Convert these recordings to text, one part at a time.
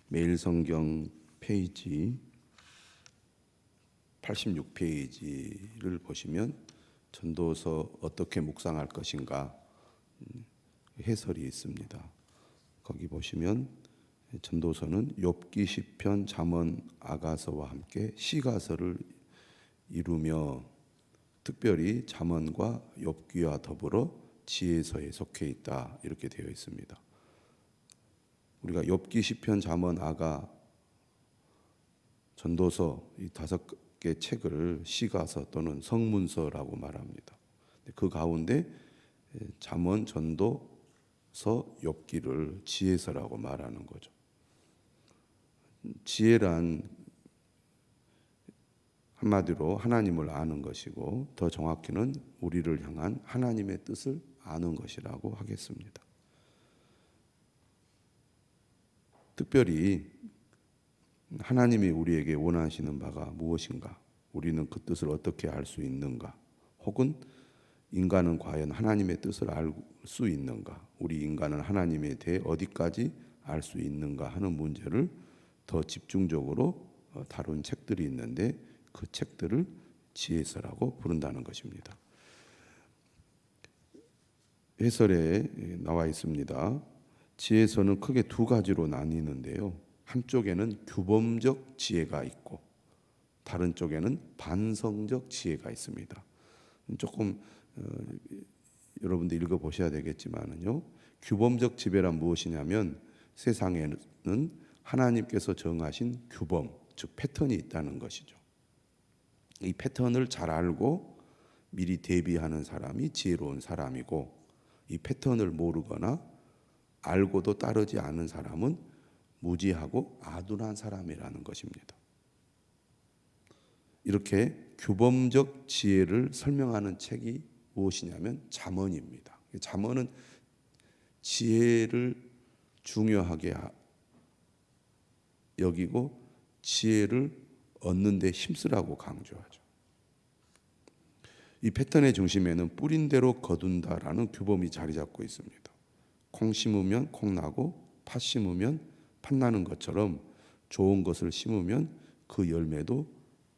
매일 성경 페이지 86페이지를 보시면 전도서 어떻게 묵상할 것인가 해설이 있습니다. 거기 보시면 전도서는 욥기, 시편, 잠언, 아가서와 함께 시가서를 이루며 특별히 잠언과 욥기와 더불어 지혜서에 속해 있다, 이렇게 되어 있습니다. 우리가 욥기, 시편, 잠언, 아가, 전도서 이 5개 책을 시가서 또는 성문서라고 말합니다. 그 가운데 잠언, 전도서, 욥기를 지혜서라고 말하는 거죠. 지혜란 한마디로 하나님을 아는 것이고, 더 정확히는 우리를 향한 하나님의 뜻을 아는 것이라고 하겠습니다. 특별히 하나님이 우리에게 원하시는 바가 무엇인가, 우리는 그 뜻을 어떻게 알 수 있는가, 혹은 인간은 과연 하나님의 뜻을 알 수 있는가, 우리 인간은 하나님에 대해 어디까지 알 수 있는가 하는 문제를 더 집중적으로 다룬 책들이 있는데, 그 책들을 지혜서라고 부른다는 것입니다. 해설에 나와 있습니다. 지혜서는 크게 2가지로 나뉘는데요. 한쪽에는 규범적 지혜가 있고 다른 쪽에는 반성적 지혜가 있습니다. 조금 여러분들 읽어보셔야 되겠지만요, 규범적 지혜란 무엇이냐면 세상에는 하나님께서 정하신 규범, 즉 패턴이 있다는 것이죠. 이 패턴을 잘 알고 미리 대비하는 사람이 지혜로운 사람이고, 이 패턴을 모르거나 알고도 따르지 않은 사람은 무지하고 아둔한 사람이라는 것입니다. 이렇게 규범적 지혜를 설명하는 책이 무엇이냐면 잠언입니다. 잠언은 지혜를 중요하게 여기고 지혜를 얻는 데 힘쓰라고 강조하죠. 이 패턴의 중심에는 뿌린 대로 거둔다라는 규범이 자리 잡고 있습니다. 콩 심으면 콩 나고 팥 심으면 팥 나는 것처럼 좋은 것을 심으면 그 열매도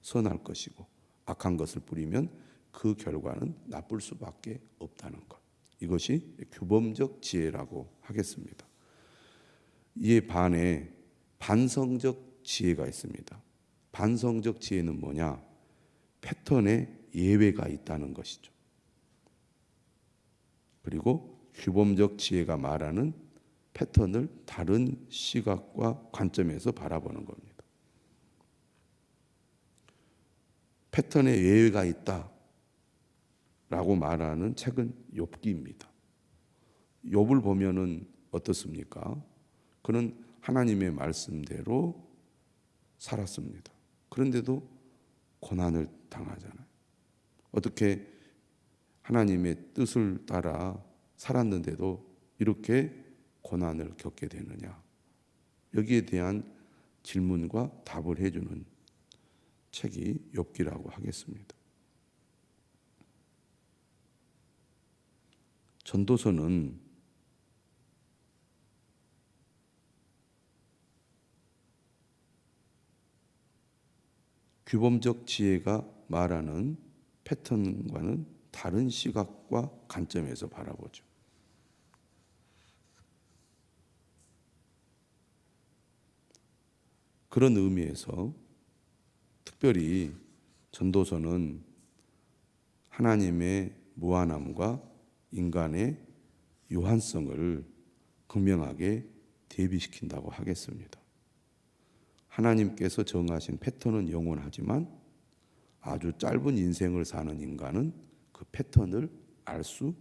선할 것이고, 악한 것을 뿌리면 그 결과는 나쁠 수밖에 없다는 것, 이것이 규범적 지혜라고 하겠습니다. 이에 반해 반성적 지혜가 있습니다. 반성적 지혜는 뭐냐? 패턴에 예외가 있다는 것이죠. 그리고 규범적 지혜가 말하는 패턴을 다른 시각과 관점에서 바라보는 겁니다. 패턴에 예외가 있다라고 말하는 책은 욥기입니다. 욥을 보면은 어떻습니까? 그는 하나님의 말씀대로 살았습니다. 그런데도 고난을 당하잖아요. 어떻게 하나님의 뜻을 따라 살았는데도 이렇게 고난을 겪게 되느냐? 여기에 대한 질문과 답을 해주는 책이 욥기라고 하겠습니다. 전도서는 규범적 지혜가 말하는 패턴과는 다른 시각과 관점에서 바라보죠. 그런 의미에서 특별히 전도서는 하나님의 무한함과 인간의 유한성을 극명하게 대비시킨다고 하겠습니다. 하나님께서 정하신 패턴은 영원하지만 아주 짧은 인생을 사는 인간은 그 패턴을 알 수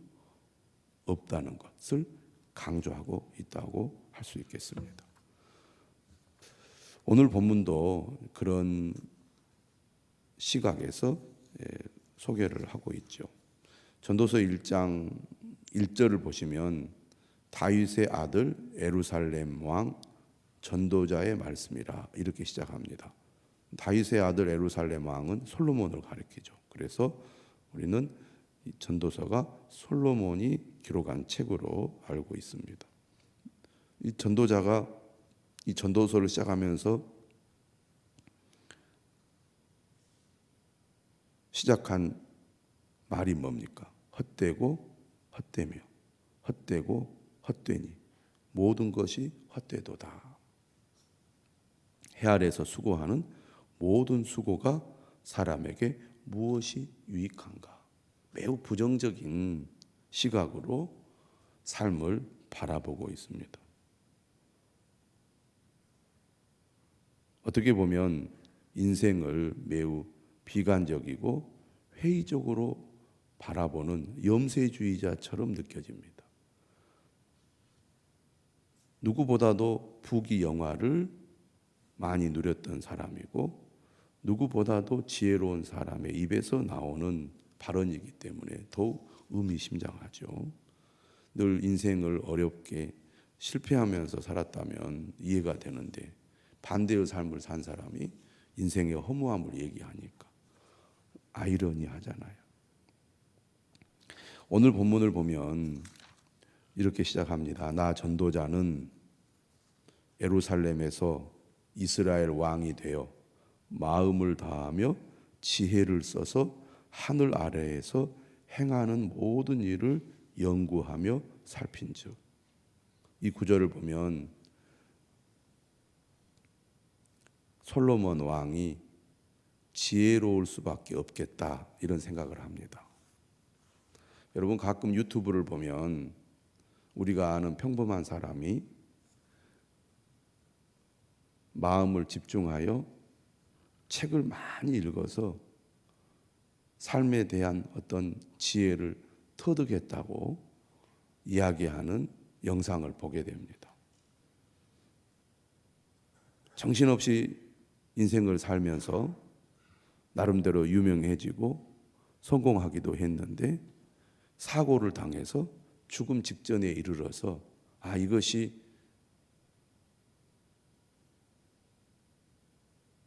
없다는 것을 강조하고 있다고 할 수 있겠습니다. 오늘 본문도 그런 시각에서 소개를 하고 있죠. 전도서 1장 1절을 보시면 다윗의 아들 예루살렘 왕 전도자의 말씀이라, 이렇게 시작합니다. 다윗의 아들 예루살렘 왕은 솔로몬을 가리키죠. 그래서 우리는 이 전도서가 솔로몬이 기록한 책으로 알고 있습니다. 이 전도자가 이 전도서를 시작하면서 시작한 말이 뭡니까? 헛되고 헛되며 헛되고 헛되니 모든 것이 헛되도다. 해 아래서 수고하는 모든 수고가 사람에게 무엇이 유익한가? 매우 부정적인 시각으로 삶을 바라보고 있습니다. 어떻게 보면 인생을 매우 비관적이고 회의적으로 바라보는 염세주의자처럼 느껴집니다. 누구보다도 부귀영화를 많이 누렸던 사람이고 누구보다도 지혜로운 사람의 입에서 나오는 발언이기 때문에 더욱 의미심장하죠. 늘 인생을 어렵게 실패하면서 살았다면 이해가 되는데 반대의 삶을 산 사람이 인생의 허무함을 얘기하니까 아이러니하잖아요. 오늘 본문을 보면 이렇게 시작합니다. 나 전도자는 예루살렘에서 이스라엘 왕이 되어 마음을 다하며 지혜를 써서 하늘 아래에서 행하는 모든 일을 연구하며 살핀즉. 이 구절을 보면 솔로몬 왕이 지혜로울 수밖에 없겠다 이런 생각을 합니다. 여러분 가끔 유튜브를 보면 우리가 아는 평범한 사람이 마음을 집중하여 책을 많이 읽어서 삶에 대한 어떤 지혜를 터득했다고 이야기하는 영상을 보게 됩니다. 정신없이 인생을 살면서 나름대로 유명해지고 성공하기도 했는데 사고를 당해서 죽음 직전에 이르러서 이것이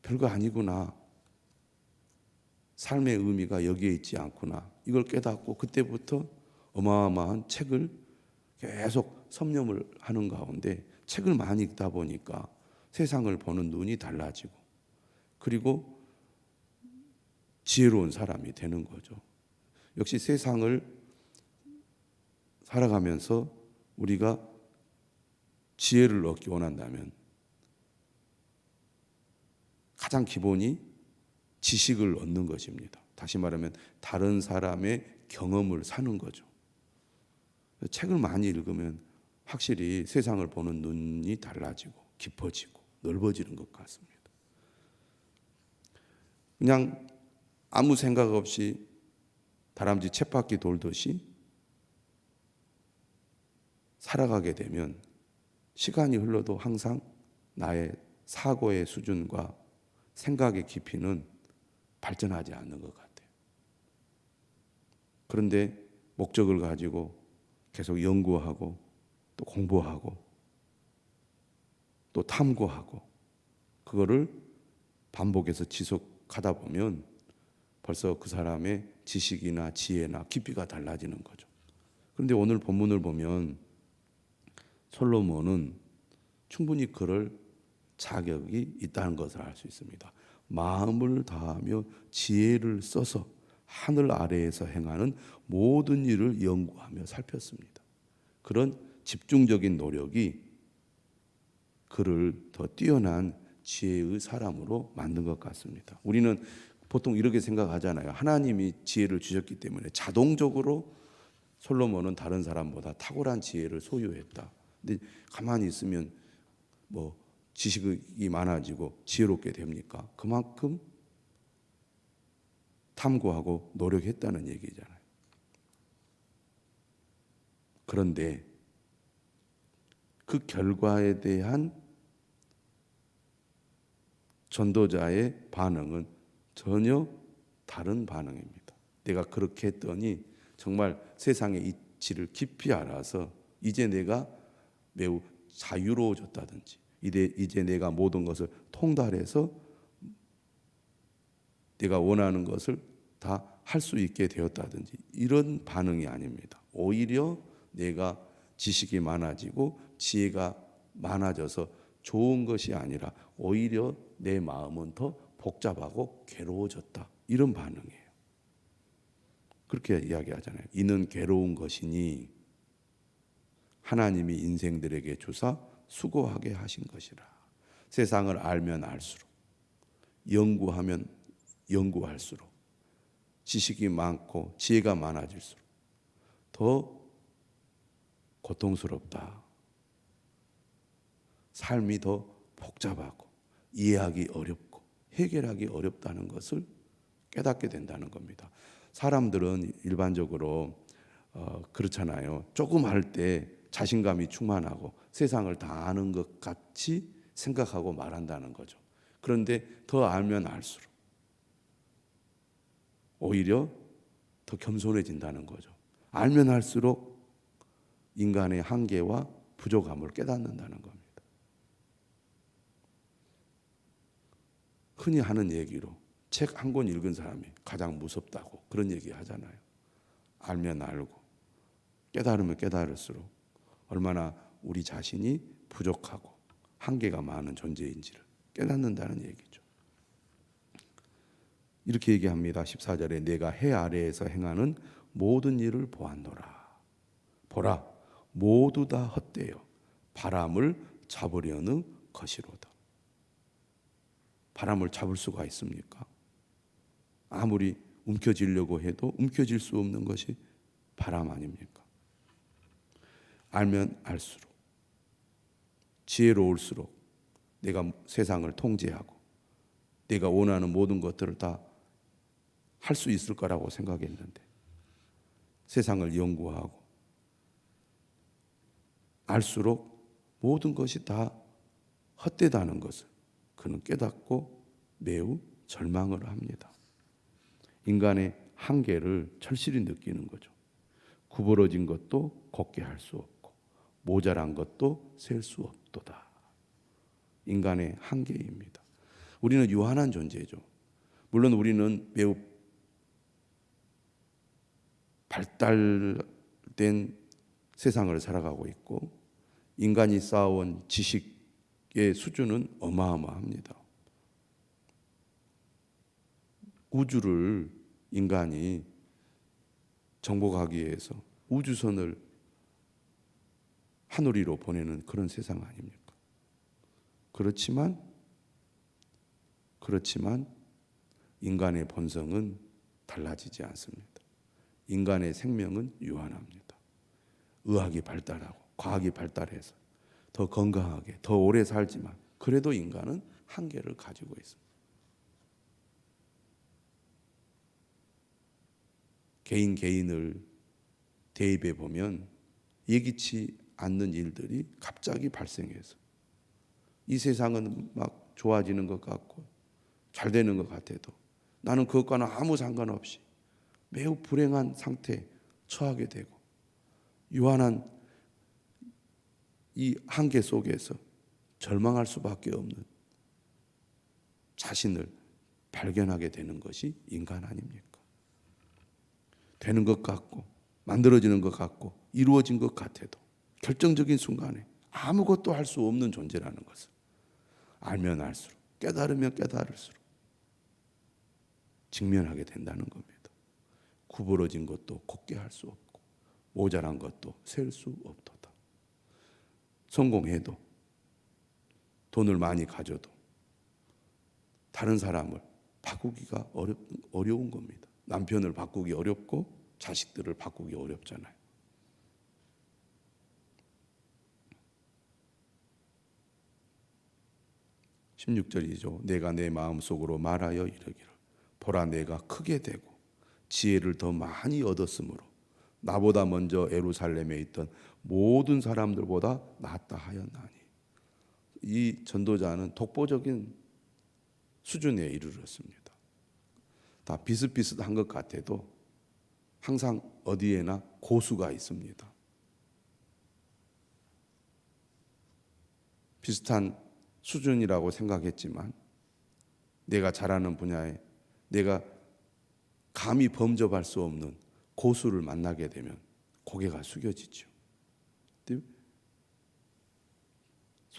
별거 아니구나. 삶의 의미가 여기에 있지 않구나. 이걸 깨닫고 그때부터 어마어마한 책을 계속 섭렵을 하는 가운데 책을 많이 읽다 보니까 세상을 보는 눈이 달라지고 그리고 지혜로운 사람이 되는 거죠. 역시 세상을 살아가면서 우리가 지혜를 얻기 원한다면 가장 기본이 지식을 얻는 것입니다. 다시 말하면 다른 사람의 경험을 사는 거죠. 책을 많이 읽으면 확실히 세상을 보는 눈이 달라지고 깊어지고 넓어지는 것 같습니다. 그냥 아무 생각 없이 다람쥐 쳇바퀴 돌듯이 살아가게 되면 시간이 흘러도 항상 나의 사고의 수준과 생각의 깊이는 발전하지 않는 것 같아요. 그런데 목적을 가지고 계속 연구하고 또 공부하고 또 탐구하고 그거를 반복해서 지속하다 보면 벌써 그 사람의 지식이나 지혜나 깊이가 달라지는 거죠. 그런데 오늘 본문을 보면 솔로몬은 충분히 그럴 자격이 있다는 것을 알 수 있습니다. 마음을 다하며 지혜를 써서 하늘 아래에서 행하는 모든 일을 연구하며 살폈습니다. 그런 집중적인 노력이 그를 더 뛰어난 지혜의 사람으로 만든 것 같습니다. 우리는 보통 이렇게 생각하잖아요. 하나님이 지혜를 주셨기 때문에 자동적으로 솔로몬은 다른 사람보다 탁월한 지혜를 소유했다. 근데 가만히 있으면 지식이 많아지고 지혜롭게 됩니까? 그만큼 탐구하고 노력했다는 얘기잖아요. 그런데 그 결과에 대한 전도자의 반응은 전혀 다른 반응입니다. 내가 그렇게 했더니 정말 세상의 이치를 깊이 알아서 이제 내가 매우 자유로워졌다든지 이제 내가 모든 것을 통달해서 내가 원하는 것을 다 할 수 있게 되었다든지 이런 반응이 아닙니다. 오히려 내가 지식이 많아지고 지혜가 많아져서 좋은 것이 아니라 오히려 내 마음은 더 복잡하고 괴로워졌다. 이런 반응이에요. 그렇게 이야기하잖아요. 이는 괴로운 것이니 하나님이 인생들에게 주사 수고하게 하신 것이라. 세상을 알면 알수록, 연구하면 연구할수록, 지식이 많고 지혜가 많아질수록 더 고통스럽다. 삶이 더 복잡하고 이해하기 어렵고 해결하기 어렵다는 것을 깨닫게 된다는 겁니다. 사람들은 일반적으로 그렇잖아요. 조금 할 때 자신감이 충만하고 세상을 다 아는 것 같이 생각하고 말한다는 거죠. 그런데 더 알면 알수록 오히려 더 겸손해진다는 거죠. 알면 할수록 인간의 한계와 부족함을 깨닫는다는 겁니다. 흔히 하는 얘기로 책 한 권 읽은 사람이 가장 무섭다고 그런 얘기 하잖아요. 알면 알고 깨달으면 깨달을수록 얼마나 우리 자신이 부족하고 한계가 많은 존재인지를 깨닫는다는 얘기죠. 이렇게 얘기합니다. 14절에 내가 해 아래에서 행하는 모든 일을 보았노라. 보라, 모두 다 헛되어 바람을 잡으려는 것이로다. 바람을 잡을 수가 있습니까? 아무리 움켜쥐려고 해도 움켜쥘 수 없는 것이 바람 아닙니까? 알면 알수록, 지혜로울수록 내가 세상을 통제하고 내가 원하는 모든 것들을 다 할 수 있을 거라고 생각했는데 세상을 연구하고 알수록 모든 것이 다 헛되다는 것을 그는 깨닫고 매우 절망을 합니다. 인간의 한계를 절실히 느끼는 거죠. 구부러진 것도 걷게 할 수 없고 모자란 것도 셀 수 없도다. 인간의 한계입니다. 우리는 유한한 존재죠. 물론 우리는 매우 발달된 세상을 살아가고 있고 인간이 쌓아온 지식의 수준은 어마어마합니다. 우주를 인간이 정복하기 위해서 우주선을 하늘 위로 보내는 그런 세상 아닙니까? 그렇지만 인간의 본성은 달라지지 않습니다. 인간의 생명은 유한합니다. 의학이 발달하고 과학이 발달해서 더 건강하게 더 오래 살지만 그래도 인간은 한계를 가지고 있습니다. 개인을 대입해 보면 예기치 않는 일들이 갑자기 발생해서 이 세상은 막 좋아지는 것 같고 잘 되는 것 같아도 나는 그것과는 아무 상관없이 매우 불행한 상태에 처하게 되고 유한한 이 한계 속에서 절망할 수밖에 없는 자신을 발견하게 되는 것이 인간 아닙니까? 되는 것 같고 만들어지는 것 같고 이루어진 것 같아도 결정적인 순간에 아무것도 할 수 없는 존재라는 것을 알면 알수록 깨달으면 깨달을수록 직면하게 된다는 겁니다. 구부러진 것도 걷게 할 수 없고 모자란 것도 셀 수 없도다. 성공해도 돈을 많이 가져도 다른 사람을 바꾸기가 어려운 겁니다. 남편을 바꾸기 어렵고 자식들을 바꾸기 어렵잖아요. (16절이죠) 내가 내 마음속으로 말하여 이르기를 보라 내가 크게 되고 지혜를 더 많이 얻었으므로 나보다 먼저 예루살렘에 있던 모든 사람들보다 낫다 하였나니. 이 전도자는 독보적인 수준에 이르렀습니다. 다 비슷비슷한 것 같아도 항상 어디에나 고수가 있습니다. 비슷한 수준이라고 생각했지만 내가 잘하는 분야에 내가 감히 범접할 수 없는 고수를 만나게 되면 고개가 숙여지죠.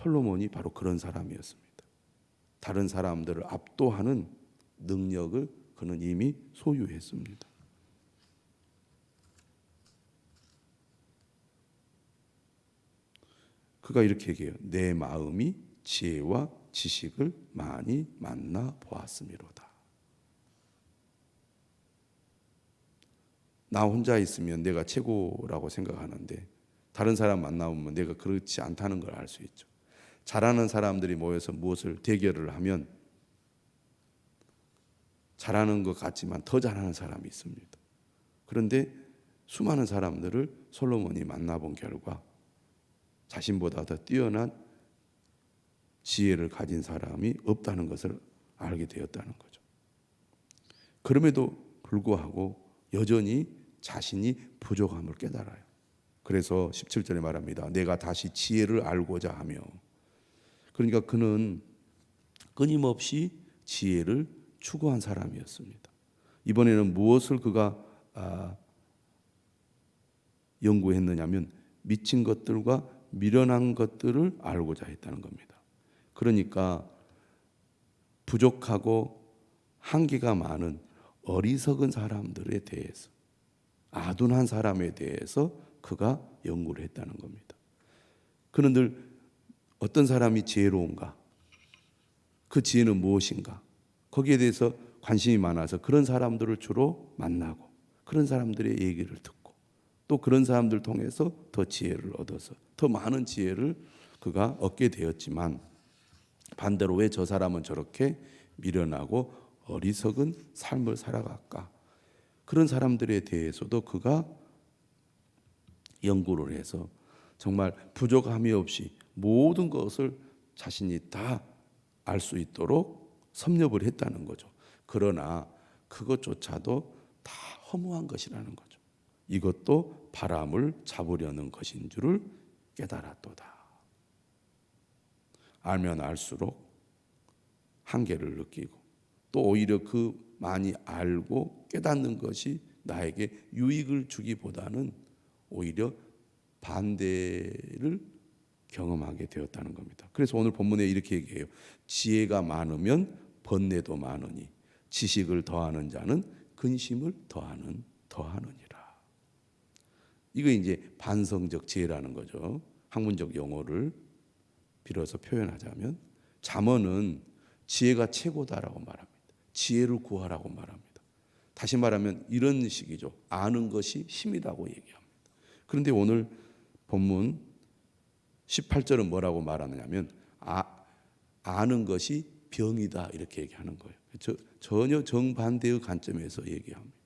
솔로몬이 바로 그런 사람이었습니다. 다른 사람들을 압도하는 능력을 그는 이미 소유했습니다. 그가 이렇게 얘기해요. 내 마음이 지혜와 지식을 많이 만나 보았음이로다. 나 혼자 있으면 내가 최고라고 생각하는데 다른 사람 만나보면 내가 그렇지 않다는 걸 알 수 있죠. 잘하는 사람들이 모여서 무엇을 대결을 하면 잘하는 것 같지만 더 잘하는 사람이 있습니다. 그런데 수많은 사람들을 솔로몬이 만나본 결과 자신보다 더 뛰어난 지혜를 가진 사람이 없다는 것을 알게 되었다는 거죠. 그럼에도 불구하고 여전히 자신이 부족함을 깨달아요. 그래서 17절에 말합니다. 내가 다시 지혜를 알고자 하며. 그러니까 그는 끊임없이 지혜를 추구한 사람이었습니다. 이번에는 무엇을 그가 연구했느냐면 미친 것들과 미련한 것들을 알고자 했다는 겁니다. 그러니까 부족하고 한계가 많은 어리석은 사람들에 대해서, 아둔한 사람에 대해서 그가 연구를 했다는 겁니다. 그는 늘 어떤 사람이 지혜로운가, 그 지혜는 무엇인가, 거기에 대해서 관심이 많아서 그런 사람들을 주로 만나고 그런 사람들의 얘기를 듣고 또 그런 사람들 통해서 더 지혜를 얻어서 더 많은 지혜를 그가 얻게 되었지만, 반대로 왜 저 사람은 저렇게 미련하고 어리석은 삶을 살아갈까? 그런 사람들에 대해서도 그가 연구를 해서 정말 부족함이 없이 모든 것을 자신이 다 알 수 있도록 섭렵을 했다는 거죠. 그러나 그것조차도 다 허무한 것이라는 거죠. 이것도 바람을 잡으려는 것인 줄을 깨달았도다. 알면 알수록 한계를 느끼고 또 오히려 그 많이 알고 깨닫는 것이 나에게 유익을 주기보다는 오히려 반대를 경험하게 되었다는 겁니다. 그래서 오늘 본문에 이렇게 얘기해요. 지혜가 많으면 번뇌도 많으니 지식을 더하는 자는 근심을 더하느니라. 이거 이제 반성적 지혜라는 거죠. 학문적 용어를 빌어서 표현하자면 잠언은 지혜가 최고다라고 말합니다. 지혜를 구하라고 말합니다. 다시 말하면 이런 식이죠. 아는 것이 힘이라고 얘기합니다. 그런데 오늘 본문 18절은 뭐라고 말하느냐면 아는 것이 병이다 이렇게 얘기하는 거예요. 전혀 정반대의 관점에서 얘기합니다.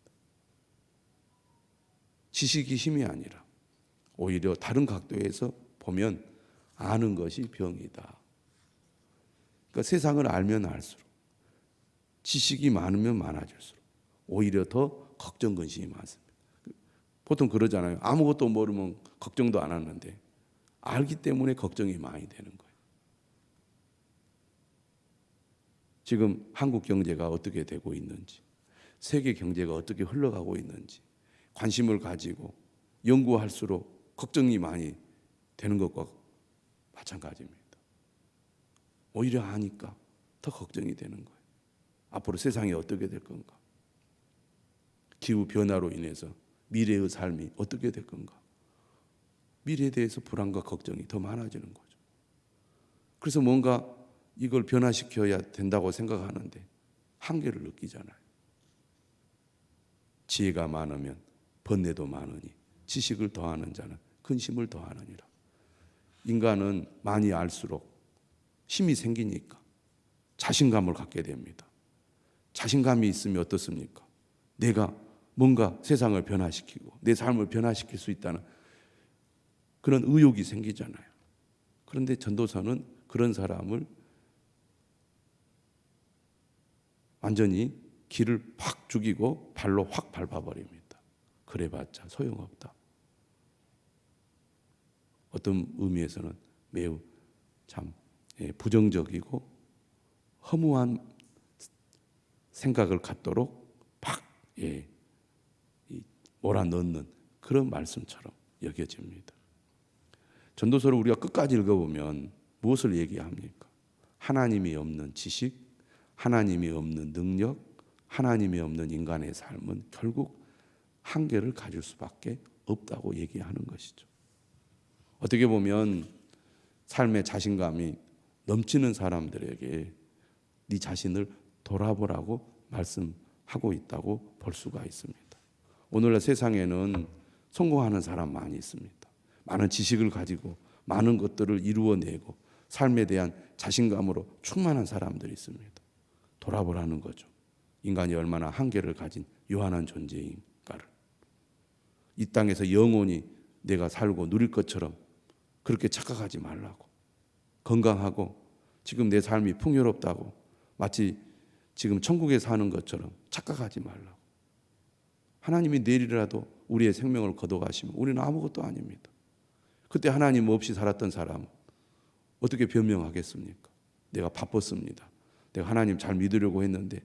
지식이 힘이 아니라 오히려 다른 각도에서 보면 아는 것이 병이다. 그러니까 세상을 알면 알수록 지식이 많으면 많아질수록 오히려 더 걱정 근심이 많습니다. 보통 그러잖아요. 아무것도 모르면 걱정도 안 하는데 알기 때문에 걱정이 많이 되는 거예요. 지금 한국 경제가 어떻게 되고 있는지, 세계 경제가 어떻게 흘러가고 있는지 관심을 가지고 연구할수록 걱정이 많이 되는 것과 마찬가지입니다. 오히려 아니까 더 걱정이 되는 거예요. 앞으로 세상이 어떻게 될 건가? 기후 변화로 인해서 미래의 삶이 어떻게 될 건가? 미래에 대해서 불안과 걱정이 더 많아지는 거죠. 그래서 뭔가 이걸 변화시켜야 된다고 생각하는데 한계를 느끼잖아요. 지혜가 많으면 번뇌도 많으니 지식을 더하는 자는 근심을 더하느니라. 인간은 많이 알수록 힘이 생기니까 자신감을 갖게 됩니다. 자신감이 있으면 어떻습니까? 내가 뭔가 세상을 변화시키고 내 삶을 변화시킬 수 있다는 그런 의욕이 생기잖아요. 그런데 전도서는 그런 사람을 완전히 길을 확 죽이고 발로 확 밟아버립니다. 그래봤자 소용없다. 어떤 의미에서는 매우 참 부정적이고 허무한 생각을 갖도록 팍 몰아넣는 그런 말씀처럼 여겨집니다. 전도서를 우리가 끝까지 읽어보면 무엇을 얘기합니까? 하나님이 없는 지식, 하나님이 없는 능력, 하나님이 없는 인간의 삶은 결국 한계를 가질 수밖에 없다고 얘기하는 것이죠. 어떻게 보면 삶의 자신감이 넘치는 사람들에게 네 자신을 돌아보라고 말씀하고 있다고 볼 수가 있습니다. 오늘날 세상에는 성공하는 사람 많이 있습니다. 많은 지식을 가지고 많은 것들을 이루어내고 삶에 대한 자신감으로 충만한 사람들이 있습니다. 돌아보라는 거죠. 인간이 얼마나 한계를 가진 유한한 존재인가를. 이 땅에서 영원히 내가 살고 누릴 것처럼 그렇게 착각하지 말라고. 건강하고 지금 내 삶이 풍요롭다고 마치 지금 천국에 사는 것처럼 착각하지 말라고. 하나님이 내일이라도 우리의 생명을 거둬가시면 우리는 아무것도 아닙니다. 그때 하나님 없이 살았던 사람은 어떻게 변명하겠습니까? 내가 바빴습니다. 내가 하나님 잘 믿으려고 했는데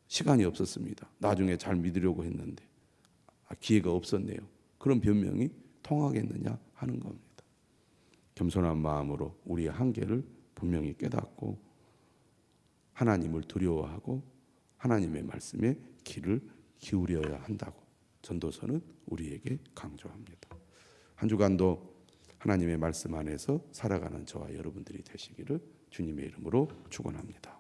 시간이 없었습니다. 나중에 잘 믿으려고 했는데 기회가 없었네요. 그런 변명이 통하겠느냐 하는 겁니다. 겸손한 마음으로 우리의 한계를 분명히 깨닫고 하나님을 두려워하고 하나님의 말씀에 귀를 기울여야 한다고 전도서는 우리에게 강조합니다. 한 주간도 하나님의 말씀 안에서 살아가는 저와 여러분들이 되시기를 주님의 이름으로 축원합니다.